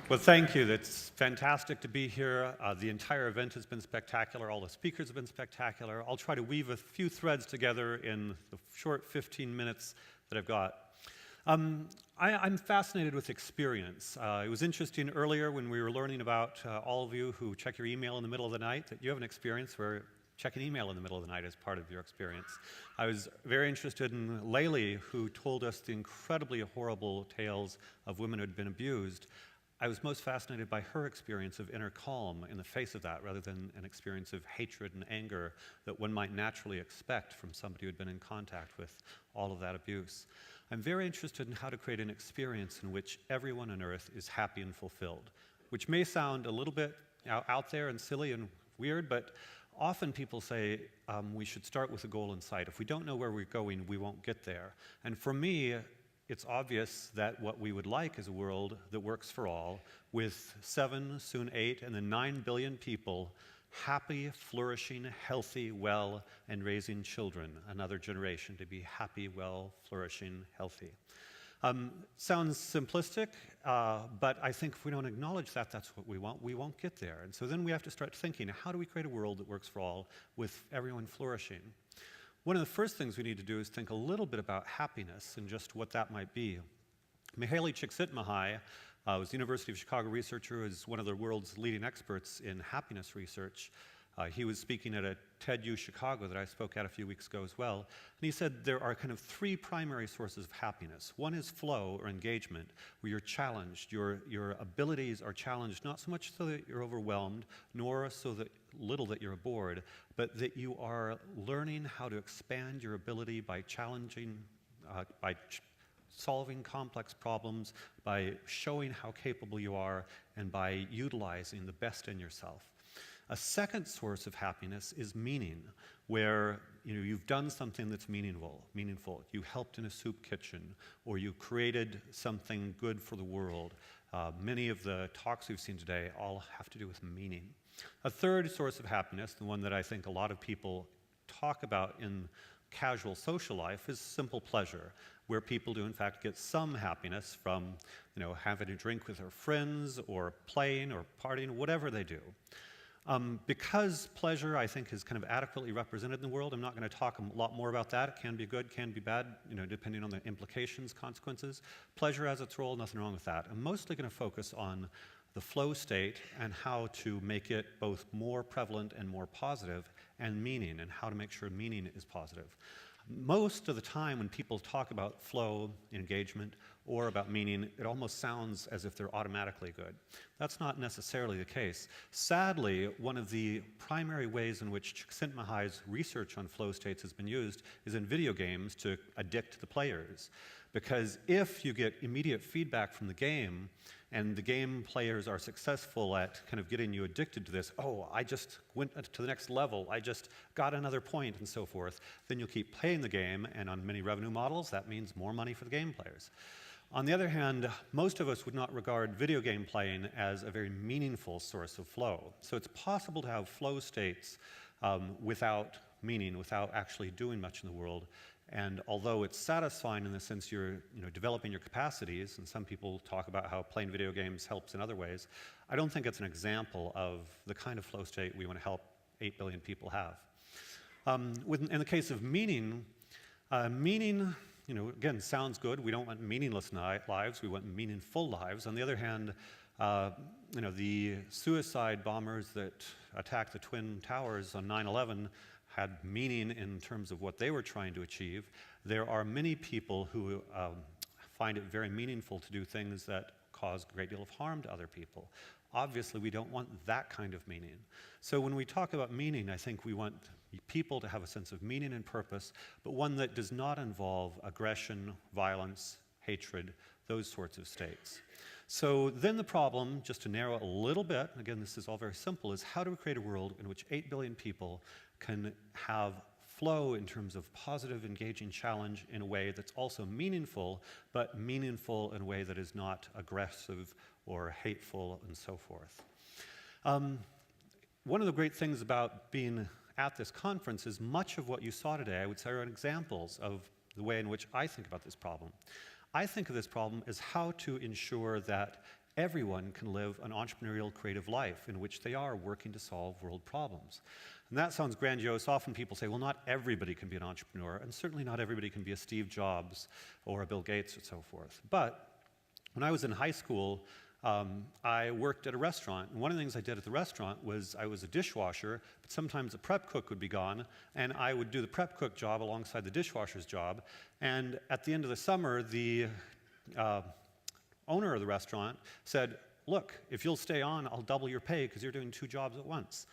Well, thank you. It's fantastic to be here. The entire event has been spectacular. All the speakers have been spectacular. I'll try to weave a few threads together in the short 15 minutes that I've got. I'm fascinated with experience. It was interesting earlier when we were learning about all of you who check your email in the middle of the night, that you have an experience where checking email in the middle of the night is part of your experience. I was very interested in Layli, who told us the incredibly horrible tales of women who had been abused. I was most fascinated by her experience of inner calm in the face of that, rather than an experience of hatred and anger that one might naturally expect from somebody who had been in contact with all of that abuse. I'm very interested in how to create an experience in which everyone on earth is happy and fulfilled, which may sound a little bit out there and silly and weird, but often people say we should start with a goal in sight. If we don't know where we're going, we won't get there. And for me, it's obvious that what we would like is a world that works for all, with 7, soon 8, and then 9 billion people happy, flourishing, healthy, well, and raising children, another generation to be happy, well, flourishing, healthy. Sounds simplistic, but I think if we don't acknowledge that that's what we won't get there. And so then we have to start thinking, how do we create a world that works for all with everyone flourishing? One of the first things we need to do is think a little bit about happiness and just what that might be. Mihaly Csikszentmihalyi was a University of Chicago researcher, is one of the world's leading experts in happiness research. He was speaking at a TEDx Chicago that I spoke at a few weeks ago as well. And he said there are kind of 3 primary sources of happiness. One is flow or engagement, where you're challenged. Your abilities are challenged, not so much so that you're overwhelmed, nor so that little that you're bored, but that you are learning how to expand your ability by challenging, solving complex problems, by showing how capable you are, and by utilizing the best in yourself. A second source of happiness is meaning, where you've done something that's meaningful. You helped in a soup kitchen, or you created something good for the world. Many of the talks we've seen today all have to do with meaning. A third source of happiness, the one that I think a lot of people talk about in casual social life, is simple pleasure, where people do in fact get some happiness from having a drink with their friends, or playing, or partying, whatever they do. Because pleasure, I think, is kind of adequately represented in the world, I'm not going to talk a lot more about that. It can be good, can be bad, depending on the implications, consequences. Pleasure has its role, nothing wrong with that. I'm mostly going to focus on the flow state and how to make it both more prevalent and more positive, and meaning, and how to make sure meaning is positive. Most of the time when people talk about flow, engagement, or about meaning, it almost sounds as if they're automatically good. That's not necessarily the case. Sadly, one of the primary ways in which Csikszentmihalyi's research on flow states has been used is in video games to addict the players. Because if you get immediate feedback from the game, and the game players are successful at kind of getting you addicted to this, oh, I just went to the next level, I just got another point, and so forth, then you'll keep playing the game, and on many revenue models, that means more money for the game players. On the other hand, most of us would not regard video game playing as a very meaningful source of flow. So it's possible to have flow states without meaning, without actually doing much in the world. And although it's satisfying in the sense you're developing your capacities, and some people talk about how playing video games helps in other ways, I don't think it's an example of the kind of flow state we want to help 8 billion people have. In the case of meaning, again, sounds good. We don't want meaningless lives. We want meaningful lives. On the other hand, the suicide bombers that attacked the Twin Towers on 9/11 had meaning in terms of what they were trying to achieve. There are many people who find it very meaningful to do things that cause a great deal of harm to other people. Obviously, we don't want that kind of meaning. So when we talk about meaning, I think we want people to have a sense of meaning and purpose, but one that does not involve aggression, violence, hatred, those sorts of states. So then the problem, just to narrow it a little bit, again, this is all very simple, is how do we create a world in which 8 billion people can have flow in terms of positive, engaging challenge in a way that's also meaningful, but meaningful in a way that is not aggressive or hateful and so forth. One of the great things about being at this conference is much of what you saw today, I would say, are examples of the way in which I think about this problem. I think of this problem as how to ensure that everyone can live an entrepreneurial creative life in which they are working to solve world problems. And that sounds grandiose. Often people say, well, not everybody can be an entrepreneur, and certainly not everybody can be a Steve Jobs or a Bill Gates or so forth. But when I was in high school, I worked at a restaurant, and one of the things I did at the restaurant was I was a dishwasher, but sometimes the prep cook would be gone, and I would do the prep cook job alongside the dishwasher's job. And at the end of the summer, the owner of the restaurant said, look, if you'll stay on, I'll double your pay because you're doing 2 jobs at once.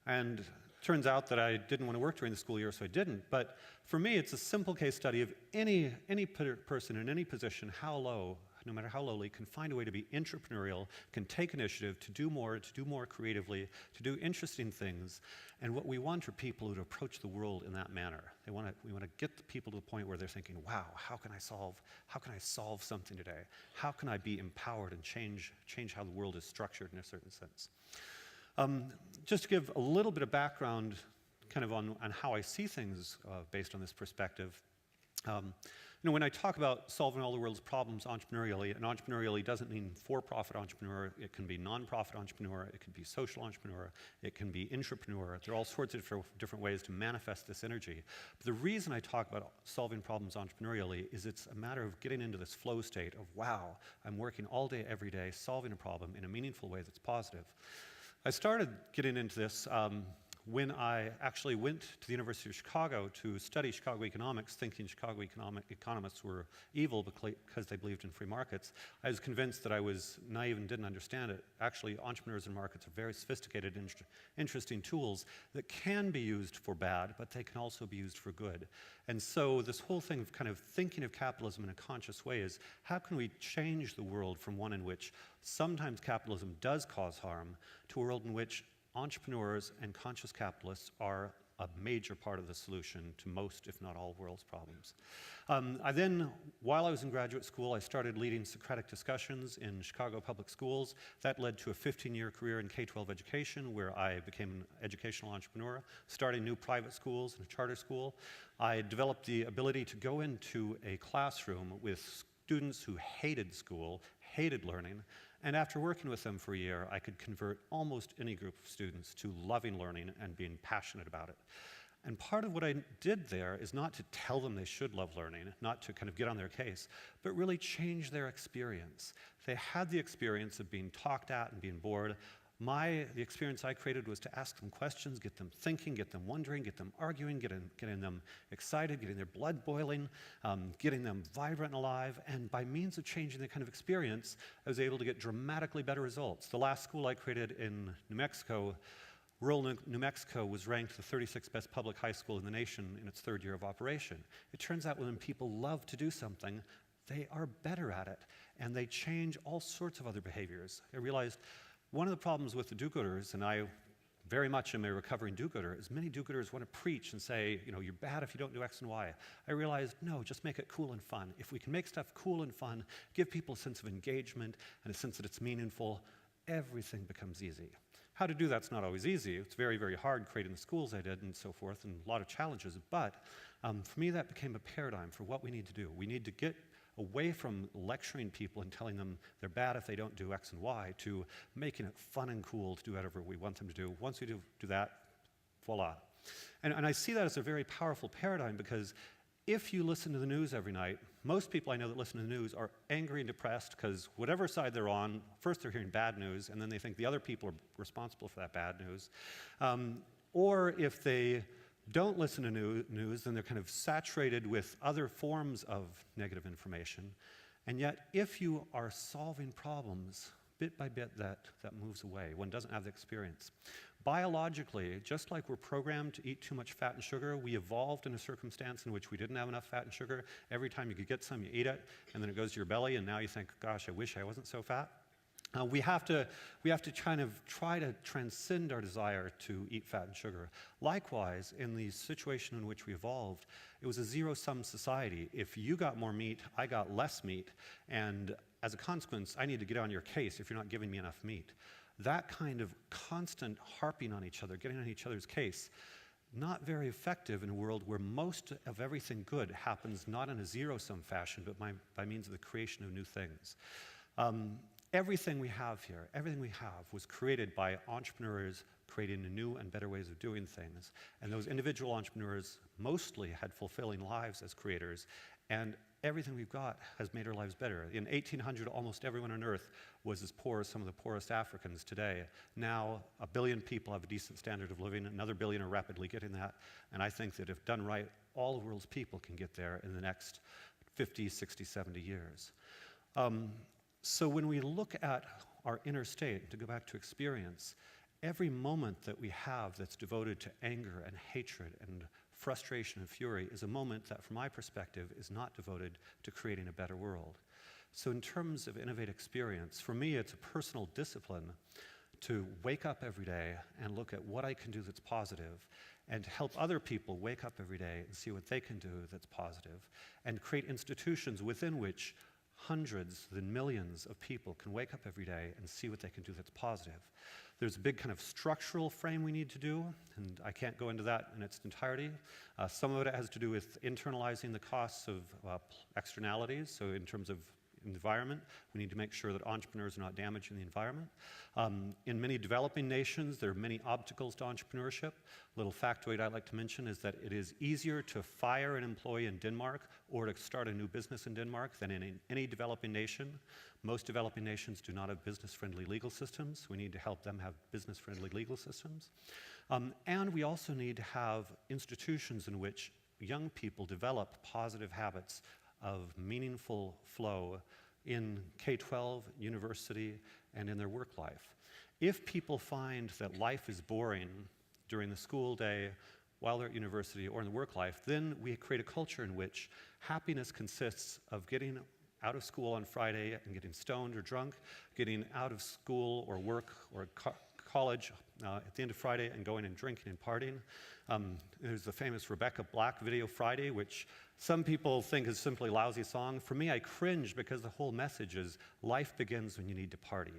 And turns out that I didn't want to work during the school year, so I didn't. But for me, it's a simple case study of any person in any position, how low, no matter how lowly, can find a way to be entrepreneurial, can take initiative to do more creatively, to do interesting things. And what we want are people who approach the world in that manner. We want to get the people to the point where they're thinking, wow, how can I solve something today? How can I be empowered and change how the world is structured in a certain sense? Just to give a little bit of background kind of on how I see things based on this perspective. When I talk about solving all the world's problems entrepreneurially, and entrepreneurially doesn't mean for-profit entrepreneur, it can be non-profit entrepreneur, it can be social entrepreneur, it can be intrapreneur. There are all sorts of different ways to manifest this energy. But the reason I talk about solving problems entrepreneurially is it's a matter of getting into this flow state of, wow, I'm working all day, every day, solving a problem in a meaningful way that's positive. I started getting into this when I actually went to the University of Chicago to study Chicago economics, thinking Chicago economists were evil because they believed in free markets. I was convinced that I was naive and didn't understand it. Actually, entrepreneurs and markets are very sophisticated, interesting tools that can be used for bad, but they can also be used for good. And so this whole thing of kind of thinking of capitalism in a conscious way is, how can we change the world from one in which sometimes capitalism does cause harm to a world in which entrepreneurs and conscious capitalists are a major part of the solution to most, if not all, world's problems. I then, while I was in graduate school, I started leading Socratic discussions in Chicago public schools. That led to a 15-year career in K-12 education, where I became an educational entrepreneur, starting new private schools and a charter school. I developed the ability to go into a classroom with students who hated school, hated learning, and after working with them for a year, I could convert almost any group of students to loving learning and being passionate about it. And part of what I did there is not to tell them they should love learning, not to kind of get on their case, but really change their experience. They had the experience of being talked at and being bored. The experience I created was to ask them questions, get them thinking, get them wondering, get them arguing, getting them excited, getting their blood boiling, getting them vibrant and alive. And by means of changing the kind of experience, I was able to get dramatically better results. The last school I created in New Mexico, rural New Mexico, was ranked the 36th best public high school in the nation in its 3rd year of operation. It turns out when people love to do something, they are better at it, and they change all sorts of other behaviors. I realized one of the problems with the do-gooders, and I very much am a recovering do-gooder, is many do-gooders want to preach and say, you're bad if you don't do X and Y. I realized, no, just make it cool and fun. If we can make stuff cool and fun, give people a sense of engagement and a sense that it's meaningful, everything becomes easy. How to do that's not always easy. It's very, very hard creating the schools I did and so forth, and a lot of challenges. But for me, that became a paradigm for what we need to do. We need to get away from lecturing people and telling them they're bad if they don't do X and Y, to making it fun and cool to do whatever we want them to do. Once we do that, voila. And I see that as a very powerful paradigm, because if you listen to the news every night, most people I know that listen to the news are angry and depressed because whatever side they're on, first they're hearing bad news, and then they think the other people are responsible for that bad news. Or if they don't listen to news, then they're kind of saturated with other forms of negative information. And yet, if you are solving problems, bit by bit, that moves away. One doesn't have the experience. Biologically, just like we're programmed to eat too much fat and sugar, we evolved in a circumstance in which we didn't have enough fat and sugar. Every time you could get some, you eat it, and then it goes to your belly, and now you think, gosh, I wish I wasn't so fat. We have to kind of try to transcend our desire to eat fat and sugar. Likewise, in the situation in which we evolved, it was a zero-sum society. If you got more meat, I got less meat, and as a consequence, I need to get on your case if you're not giving me enough meat. That kind of constant harping on each other, getting on each other's case, not very effective in a world where most of everything good happens not in a zero-sum fashion, but by means of the creation of new things. Everything we have here, everything we have was created by entrepreneurs creating new and better ways of doing things. And those individual entrepreneurs mostly had fulfilling lives as creators. And everything we've got has made our lives better. In 1800, almost everyone on Earth was as poor as some of the poorest Africans today. Now, 1 billion people have a decent standard of living. Another billion are rapidly getting that. And I think that if done right, all the world's people can get there in the next 50, 60, 70 years. So when we look at our inner state, to go back to experience, every moment that we have that's devoted to anger and hatred and frustration and fury is a moment that, from my perspective, is not devoted to creating a better world. So in terms of Innovate experience, for me, it's a personal discipline to wake up every day and look at what I can do that's positive, and help other people wake up every day and see what they can do that's positive, and create institutions within which hundreds and millions of people can wake up every day and see what they can do that's positive. There's a big kind of structural frame we need to do, and I can't go into that in its entirety. Some of it has to do with internalizing the costs of externalities, so in terms of environment, we need to make sure that entrepreneurs are not damaging the environment. In many developing nations, there are many obstacles to entrepreneurship. A little factoid I'd like to mention is that it is easier to fire an employee in Denmark or to start a new business in Denmark than in any developing nation. Most developing nations do not have business-friendly legal systems. We need to help them have business-friendly legal systems. And we also need to have institutions in which young people develop positive habits of meaningful flow in K-12, university, and in their work life. If people find that life is boring during the school day, while they're at university, or in the work life, then we create a culture in which happiness consists of getting out of school on Friday and getting stoned or drunk, getting out of school or work or college at the end of Friday and going and drinking and partying. There's the famous Rebecca Black video, Friday, which some people think is simply a lousy song. For me, I cringe because the whole message is life begins when you need to party.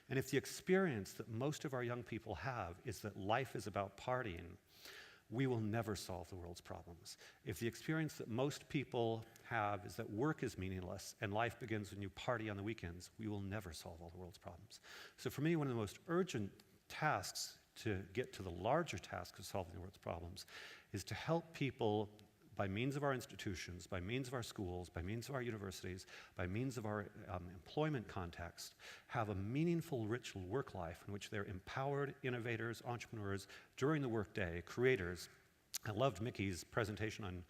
And if the experience that most of our young people have is that life is about partying, we will never solve the world's problems. If the experience that most people have is that work is meaningless and life begins when you party on the weekends, we will never solve all the world's problems. So for me, one of the most urgent tasks to get to the larger task of solving the world's problems is to help people by means of our institutions, by means of our schools, by means of our universities, by means of our employment context, have a meaningful, rich work life in which they're empowered innovators, entrepreneurs during the workday, creators. I loved Mickey's presentation on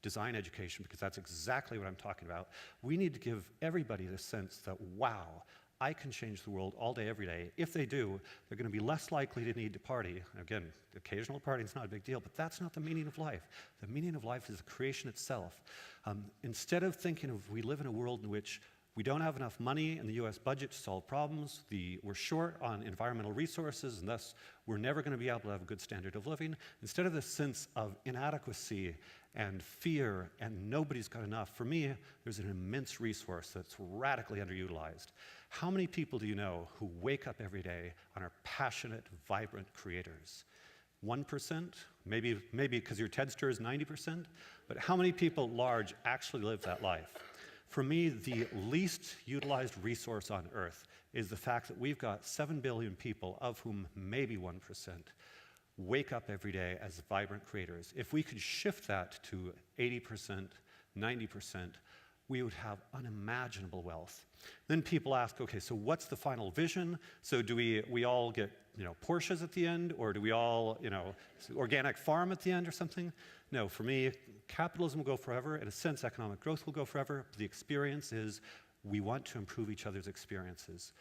design education because that's exactly what I'm talking about. We need to give everybody the sense that, wow, I can change the world all day, every day. If they do, they're going to be less likely to need to party. Again, occasional partying is not a big deal, but that's not the meaning of life. The meaning of life is the creation itself. Instead of thinking of we live in a world in which we don't have enough money in the US budget to solve problems, we're short on environmental resources, and thus we're never going to be able to have a good standard of living, instead of this sense of inadequacy and fear and nobody's got enough, for me, there's an immense resource that's radically underutilized. How many people do you know who wake up every day and are passionate, vibrant creators? 1%? Maybe because your TEDster is 90%? But how many people at large actually live that life? For me, the least utilized resource on Earth is the fact that we've got 7 billion people, of whom maybe 1% wake up every day as vibrant creators. If we could shift that to 80%, 90%, we would have unimaginable wealth. Then people ask, okay, so what's the final vision? So do we all get, Porsches at the end, or do we all, organic farm at the end or something? No, for me, capitalism will go forever. In a sense, economic growth will go forever. The experience is we want to improve each other's experiences.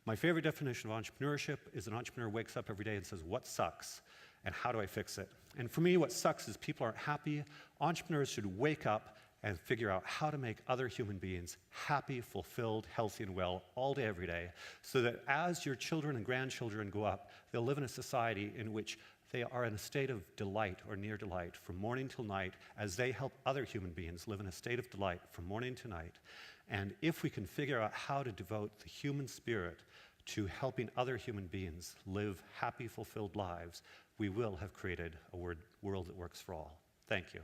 My favorite definition of entrepreneurship is an entrepreneur wakes up every day and says, what sucks? And how do I fix it? And for me, what sucks is people aren't happy. Entrepreneurs should wake up and figure out how to make other human beings happy, fulfilled, healthy, and well all day, every day, so that as your children and grandchildren go up, they'll live in a society in which they are in a state of delight or near delight from morning till night as they help other human beings live in a state of delight from morning to night. And if we can figure out how to devote the human spirit to helping other human beings live happy, fulfilled lives, we will have created a world that works for all. Thank you.